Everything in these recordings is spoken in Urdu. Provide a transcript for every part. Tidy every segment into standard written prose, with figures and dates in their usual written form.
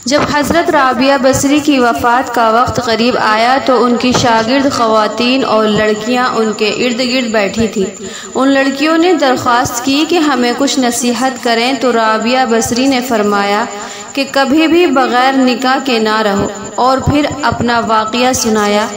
جب حضرت رابعہ بصری کی وفات کا وقت قریب آیا تو ان کی شاگرد خواتین اور لڑکیاں ان کے ارد گرد بیٹھی تھیں۔ ان لڑکیوں نے درخواست کی کہ ہمیں کچھ نصیحت کریں تو رابعہ بصری نے فرمایا کہ کبھی بھی بغیر نکاح کے نہ رہو، اور پھر اپنا واقعہ سنایا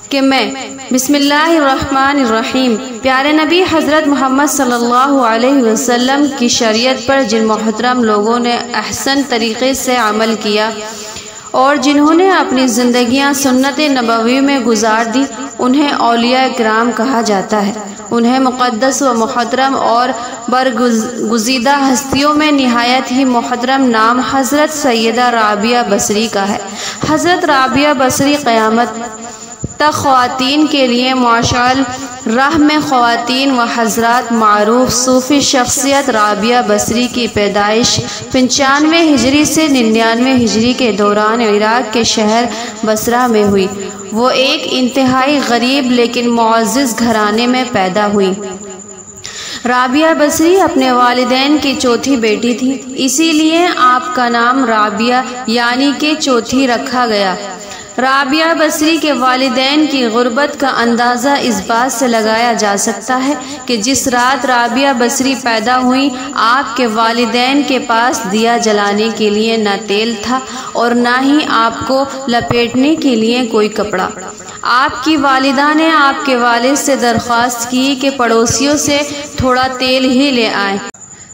کہ میں بسم اللہ الرحمن الرحیم پیارے نبی حضرت محمد صلی اللہ علیہ وسلم کی شریعت پر جن محترم لوگوں نے احسن طریقے سے عمل کیا اور جنہوں نے اپنی زندگیاں سنت نبوی میں گزار دی، انہیں اولیاء کرام کہا جاتا ہے۔ انہیں مقدس و محترم اور برگزیدہ ہستیوں میں نہایت ہی محترم نام حضرت سیدہ رابعہ بصری کا ہے۔ حضرت رابعہ بصری قیامت تک خواتین کے لیے معاشر راہ میں خواتین و حضرات معروف صوفی شخصیت رابعہ بصری کی پیدائش 95 ہجری سے 99 ہجری کے دوران عراق کے شہر بصرہ میں ہوئی۔ وہ ایک انتہائی غریب لیکن معزز گھرانے میں پیدا ہوئی۔ رابعہ بصری اپنے والدین کی چوتھی بیٹی تھی، اسی لیے آپ کا نام رابعہ یعنی کہ چوتھی رکھا گیا۔ رابعہ بصری کے والدین کی غربت کا اندازہ اس بات سے لگایا جا سکتا ہے کہ جس رات رابعہ بصری پیدا ہوئی، آپ کے والدین کے پاس دیا جلانے کے لیے نہ تیل تھا اور نہ ہی آپ کو لپیٹنے کے لیے کوئی کپڑا۔ آپ کی والدہ نے آپ کے والد سے درخواست کی کہ پڑوسیوں سے تھوڑا تیل ہی لے آئیں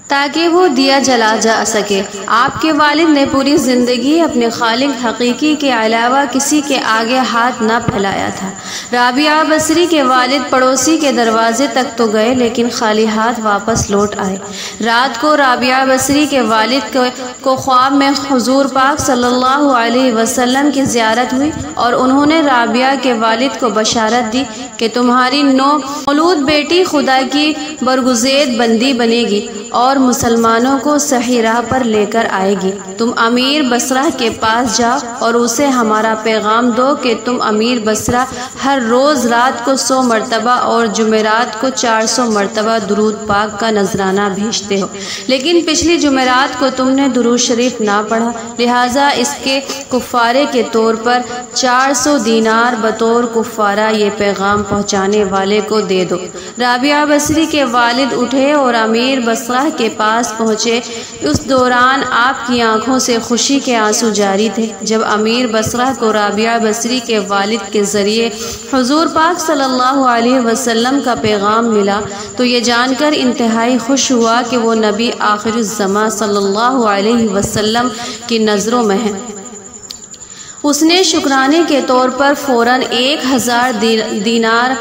تاکہ وہ دیا جلا جا سکے۔ آپ کے والد نے پوری زندگی اپنے خالق حقیقی کے علاوہ کسی کے آگے ہاتھ نہ پھیلایا تھا۔ رابعہ بصری کے والد پڑوسی کے دروازے تک تو گئے لیکن خالی ہاتھ واپس لوٹ آئے۔ رات کو رابعہ بصری کے والد کو خواب میں حضور پاک صلی اللہ علیہ وسلم کی زیارت ہوئی اور انہوں نے رابعہ کے والد کو بشارت دی کہ تمہاری نو مولود بیٹی خدا کی برگزید بندی بنے گی اور مسلمانوں کو صحیح راہ پر لے کر آئے گی۔ تم امیر بصرہ کے پاس جاؤ اور اسے ہمارا پیغام دو کہ تم امیر بصرہ ہر روز رات کو 100 مرتبہ اور جمعرات کو 400 مرتبہ درود پاک کا نذرانہ بھیجتے ہو، لیکن پچھلی جمعرات کو تم نے درود شریف نہ پڑھا، لہٰذا اس کے کفارے کے طور پر 400 دینار بطور کفارہ یہ پیغام پہنچانے والے کو دے دو۔ رابعہ بصری کے والد اٹھے اور امیر بصرہ کے پاس پہنچے۔ اس دوران آپ کی آنکھوں سے خوشی کے آنسو جاری تھے۔ جب امیر بصرہ کو رابعہ بصری کے والد کے ذریعے حضور پاک صلی اللہ علیہ وسلم کا پیغام ملا تو یہ جان کر انتہائی خوش ہوا کہ وہ نبی آخر الزماں صلی اللہ علیہ وسلم کی نظروں میں ہیں۔ اس نے شکرانے کے طور پر فوراً 1000 دینار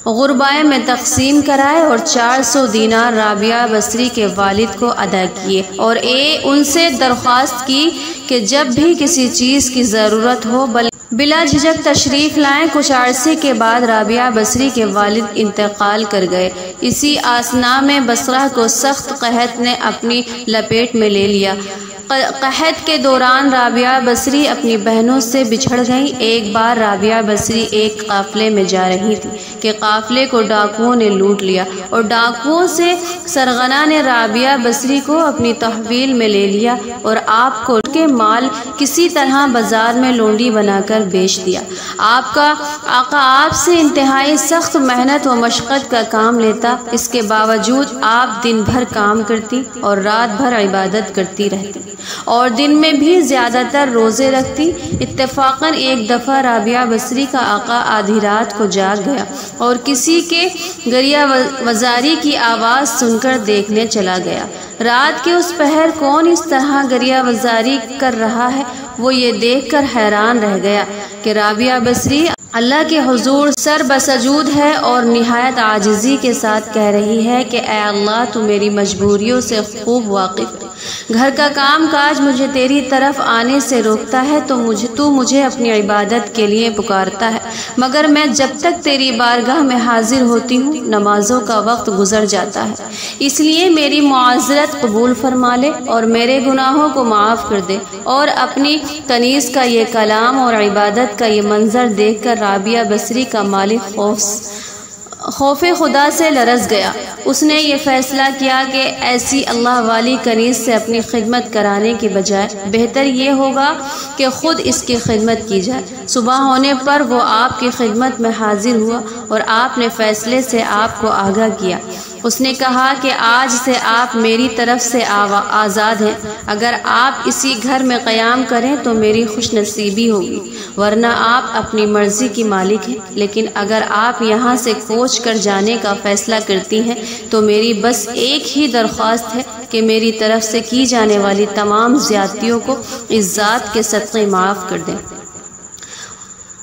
غربائے میں تقسیم کرائے اور 400 دینار رابعہ بصری کے والد کو ادا کیے اور ان سے درخواست کی کہ جب بھی کسی چیز کی ضرورت ہو بلا جھجک تشریف لائیں۔ کچھ عرصے کے بعد رابعہ بصری کے والد انتقال کر گئے۔ اسی اثناء میں بصرہ کو سخت قحط نے اپنی لپیٹ میں لے لیا۔ قحط کے دوران رابعہ بصری اپنی بہنوں سے بچھڑ گئیں۔ ایک بار رابعہ بصری ایک قافلے میں جا رہی تھی کہ قافلے کو ڈاکوؤں نے لوٹ لیا اور ڈاکوؤں سے سرغنہ نے رابعہ بصری کو اپنی تحویل میں لے لیا اور آپ کو کے مال کسی طرح بازار میں لونڈی بنا کر بیچ دیا۔ آپ کا آقا آپ سے انتہائی سخت محنت و مشقت کا کام لیتا، اس کے باوجود آپ دن بھر کام کرتی اور رات بھر عبادت کرتی رہتی اور دن میں بھی زیادہ تر روزے رکھتی۔ اتفاقاً ایک دفعہ رابعہ بصری کا آقا آدھی رات کو جاگ گیا اور کسی کے گریہ وزاری کی آواز سن کر دیکھنے چلا گیا۔ رات کے اس پہر کون اس طرح گریہ وزاری کر رہا ہے؟ وہ یہ دیکھ کر حیران رہ گیا کہ رابعہ بصری اللہ کے حضور سر بسجود ہے اور نہایت عاجزی کے ساتھ کہہ رہی ہے کہ اے اللہ تو میری مجبوریوں سے خوب واقف ہے، گھر کا کام کاج مجھے تیری طرف آنے سے روکتا ہے تو مجھے اپنی عبادت کے لیے پکارتا ہے، مگر میں جب تک تیری بارگاہ میں حاضر ہوتی ہوں نمازوں کا وقت گزر جاتا ہے، اس لیے میری معذرت قبول فرما لے اور میرے گناہوں کو معاف کر دے۔ اور اپنی کنیز کا یہ کلام اور عبادت کا یہ منظر دیکھ کر رابعہ بصری کا مالک خوف خدا سے لرز گیا۔ اس نے یہ فیصلہ کیا کہ ایسی اللہ والی کنیز سے اپنی خدمت کرانے کے بجائے بہتر یہ ہوگا کہ خود اس کی خدمت کی جائے۔ صبح ہونے پر وہ آپ کی خدمت میں حاضر ہوا اور آپ نے فیصلے سے آپ کو آگاہ کیا۔ اس نے کہا کہ آج سے آپ میری طرف سے آزاد ہیں، اگر آپ اسی گھر میں قیام کریں تو میری خوش نصیبی ہوگی، ورنہ آپ اپنی مرضی کی مالک ہیں، لیکن اگر آپ یہاں سے کوچ کر جانے کا فیصلہ کرتی ہیں تو میری بس ایک ہی درخواست ہے کہ میری طرف سے کی جانے والی تمام زیادتیوں کو اس ذات کے صدقے معاف کر دیں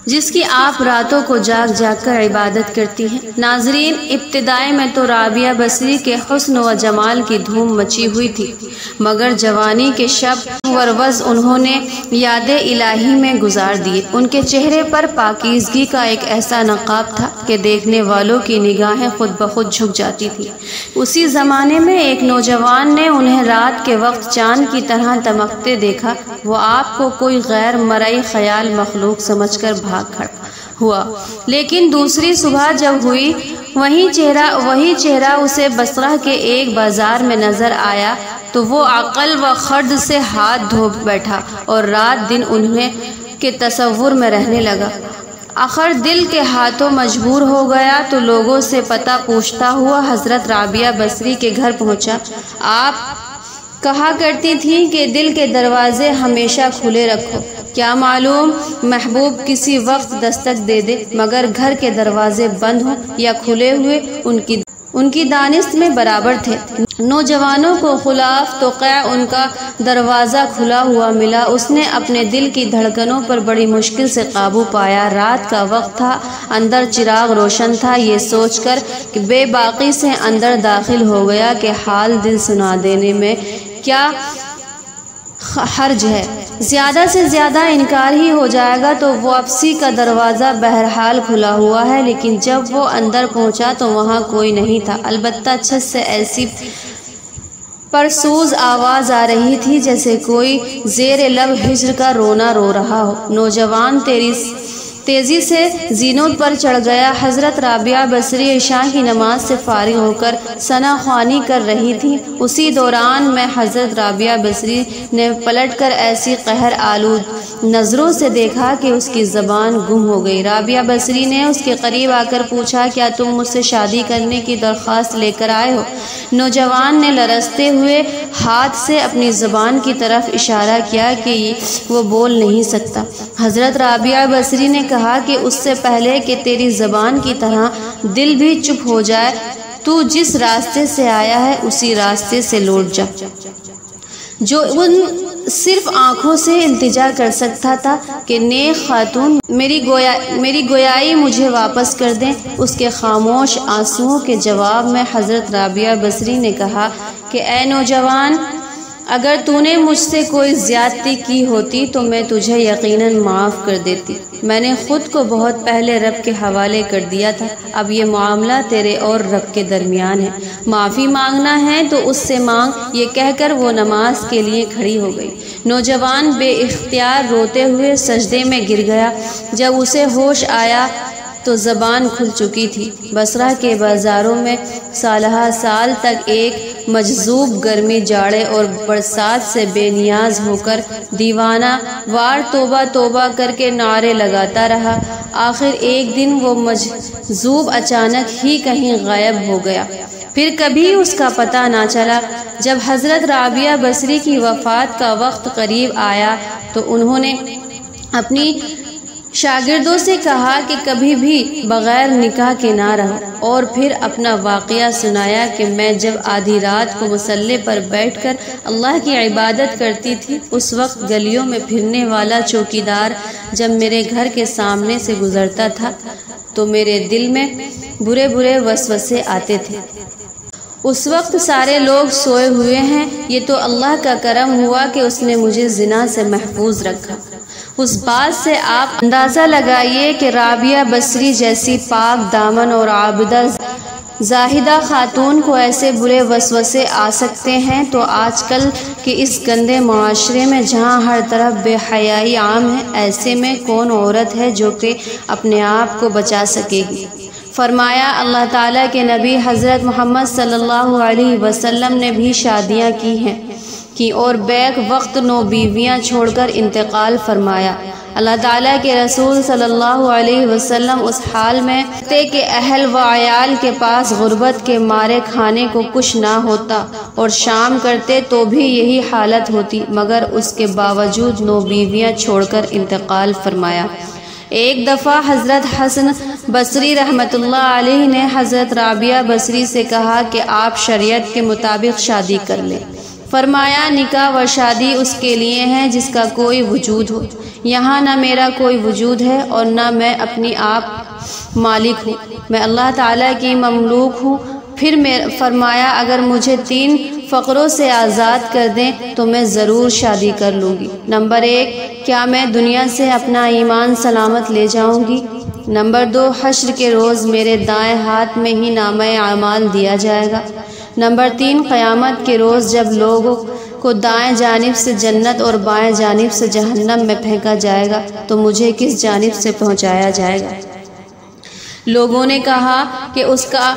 جس کی آپ راتوں کو جاگ جاگ کر عبادت کرتی ہیں۔ ناظرین، ابتدائی میں تو رابعہ بصری کے حسن و جمال کی دھوم مچی ہوئی تھی، مگر جوانی کے شب وروز انہوں نے یاد الہی میں گزار دیے۔ ان کے چہرے پر پاکیزگی کا ایک ایسا نقاب تھا کہ دیکھنے والوں کی نگاہیں خود بخود جھک جاتی تھی۔ اسی زمانے میں ایک نوجوان نے انہیں رات کے وقت چاند کی طرح دمکتے دیکھا۔ وہ آپ کو کوئی غیر مرئی خیال مخلوق سمجھ کر بھاگ کھڑا ہوا، لیکن دوسری صبح جب ہوئی وہی چہرہ اسے بصرہ کے ایک بازار میں نظر آیا تو وہ عقل و خرد سے ہاتھ دھو بیٹھا اور رات دن انہیں کے تصور میں رہنے لگا۔ آخر دل کے ہاتھوں مجبور ہو گیا تو لوگوں سے پتہ پوچھتا ہوا حضرت رابعہ بصری کے گھر پہنچا۔ آپ کہا کرتی تھیں کہ دل کے دروازے ہمیشہ کھلے رکھو، کیا معلوم محبوب کسی وقت دستک دے دے، مگر گھر کے دروازے بند ہوں یا کھلے ہوئے ان کی دانست میں برابر تھے۔ نوجوانوں کو خلاف توقع ان کا دروازہ کھلا ہوا ملا۔ اس نے اپنے دل کی دھڑکنوں پر بڑی مشکل سے قابو پایا۔ رات کا وقت تھا، اندر چراغ روشن تھا۔ یہ سوچ کر کہ بے باکی سے اندر داخل ہو گیا کہ حال دل سنا دینے میں کیا حرج ہے، زیادہ سے زیادہ انکار ہی ہو جائے گا۔ تو واپسی کا دروازہ بہرحال کھلا ہوا ہے، لیکن جب وہ اندر پہنچا تو وہاں کوئی نہیں تھا، البتہ چھت سے ایسی پرسوز آواز آ رہی تھی جیسے کوئی زیر لب ہجر کا رونا رو رہا ہو۔ نوجوان تیزی سے زینوں پر چڑھ گیا۔ حضرت رابعہ بصری عشاء کی نماز سے فارغ ہو کر ثنا خوانی کر رہی تھی۔ اسی دوران میں حضرت رابعہ بصری نے پلٹ کر ایسی قہر آلود نظروں سے دیکھا کہ اس کی زبان گم ہو گئی۔ رابعہ بصری نے اس کے قریب آ کر پوچھا، کیا تم مجھ سے شادی کرنے کی درخواست لے کر آئے ہو؟ نوجوان نے لرزتے ہوئے ہاتھ سے اپنی زبان کی طرف اشارہ کیا کہ وہ بول نہیں سکتا۔ حضرت رابعہ بصری نے کہا کہ اس سے پہلے کہ تیری زبان کی طرح دل بھی چپ ہو جائے، تو جس راستے سے آیا ہے اسی راستے سے لوٹ جا۔ جو ان صرف آنکھوں سے التجا کر سکتا تھا کہ نیک خاتون میری گویائی مجھے واپس کر دیں، اس کے خاموش آنسوؤں کے جواب میں حضرت رابعہ بصری نے کہا کہ اے نوجوان، اگر تو نے مجھ سے کوئی زیادتی کی ہوتی تو میں تجھے یقیناً معاف کر دیتی۔ میں نے خود کو بہت پہلے رب کے حوالے کر دیا تھا، اب یہ معاملہ تیرے اور رب کے درمیان ہے۔ معافی مانگنا ہے تو اس سے مانگ، یہ کہہ کر وہ نماز کے لیے کھڑی ہو گئی۔ نوجوان بے اختیار روتے ہوئے سجدے میں گر گیا۔ جب اسے ہوش آیا تو زبان کھل چکی تھی۔ بصرہ کے بازاروں میں سالہ سال تک ایک مجذوب گرمی، جاڑے اور برسات سے بے نیاز ہو کر دیوانہ وار توبہ توبہ کر کے نعرے لگاتا رہا۔ آخر ایک دن وہ مجذوب اچانک ہی کہیں غائب ہو گیا، پھر کبھی اس کا پتہ نہ چلا۔ جب حضرت رابعہ بصری کی وفات کا وقت قریب آیا تو انہوں نے اپنی شاگردوں سے کہا کہ کبھی بھی بغیر نکاح کے نہ رہو، اور پھر اپنا واقعہ سنایا کہ میں جب آدھی رات کو مصلی پر بیٹھ کر اللہ کی عبادت کرتی تھی، اس وقت گلیوں میں پھرنے والا چوکیدار جب میرے گھر کے سامنے سے گزرتا تھا تو میرے دل میں برے برے وسوسے آتے تھے۔ اس وقت سارے لوگ سوئے ہوئے ہیں، یہ تو اللہ کا کرم ہوا کہ اس نے مجھے زنا سے محفوظ رکھا۔ اس بات سے آپ اندازہ لگائیے کہ رابعہ بصری جیسی پاک دامن اور عابدہ زاہدہ خاتون کو ایسے برے وسوسے آ سکتے ہیں تو آج کل کے اس گندے معاشرے میں جہاں ہر طرف بے حیائی عام ہے، ایسے میں کون عورت ہے جو کہ اپنے آپ کو بچا سکے گی؟ فرمایا اللہ تعالیٰ کے نبی حضرت محمد صلی اللہ علیہ وسلم نے بھی شادیاں کی اور بیک وقت 9 بیویاں چھوڑ کر انتقال فرمایا۔ اللہ تعالیٰ کے رسول صلی اللہ علیہ وسلم اس حال میں تھے کہ اہل و عیال کے پاس غربت کے مارے کھانے کو کچھ نہ ہوتا، اور شام کرتے تو بھی یہی حالت ہوتی، مگر اس کے باوجود 9 بیویاں چھوڑ کر انتقال فرمایا۔ ایک دفعہ حضرت حسن بصری رحمۃ اللہ علیہ نے حضرت رابعہ بصری سے کہا کہ آپ شریعت کے مطابق شادی کر لیں۔ فرمایا نکاح و شادی اس کے لیے ہے جس کا کوئی وجود ہو، یہاں نہ میرا کوئی وجود ہے اور نہ میں اپنی آپ مالک ہوں، میں اللہ تعالیٰ کی مملوک ہوں۔ پھر فرمایا اگر مجھے 3 فقروں سے آزاد کر دیں تو میں ضرور شادی کر لوں گی۔ نمبر 1، کیا میں دنیا سے اپنا ایمان سلامت لے جاؤں گی؟ نمبر 2، حشر کے روز میرے دائیں ہاتھ میں ہی نامہ اعمال دیا جائے گا۔ نمبر 3، قیامت کے روز جب لوگوں کو دائیں جانب سے جنت اور بائیں جانب سے جہنم میں پھینکا جائے گا تو مجھے کس جانب سے پہنچایا جائے گا؟ لوگوں نے کہا کہ اس کا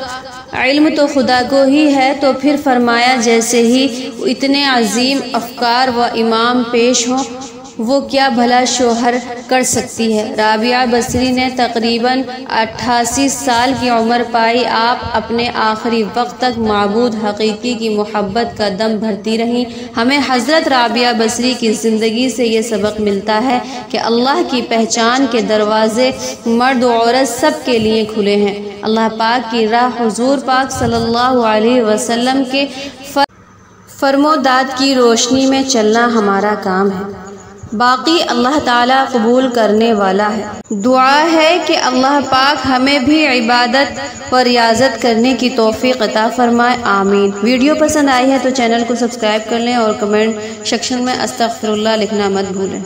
علم تو خدا کو ہی ہے۔ تو پھر فرمایا جیسے ہی اتنے عظیم افکار و امام پیش ہوں وہ کیا بھلا شوہر کر سکتی ہے؟ رابعہ بصری نے تقریباً 88 سال کی عمر پائی۔ آپ اپنے آخری وقت تک معبود حقیقی کی محبت کا دم بھرتی رہیں۔ ہمیں حضرت رابعہ بصری کی زندگی سے یہ سبق ملتا ہے کہ اللہ کی پہچان کے دروازے مرد و عورت سب کے لیے کھلے ہیں۔ اللہ پاک کی راہ حضور پاک صلی اللہ علیہ وسلم کے فرمودات کی روشنی میں چلنا ہمارا کام ہے، باقی اللہ تعالیٰ قبول کرنے والا ہے۔ دعا ہے کہ اللہ پاک ہمیں بھی عبادت و ریاضت کرنے کی توفیق عطا فرمائے، آمین۔ ویڈیو پسند آئی ہے تو چینل کو سبسکرائب کر لیں اور کمنٹ سیکشن میں استغفر اللہ لکھنا مت بھولیں۔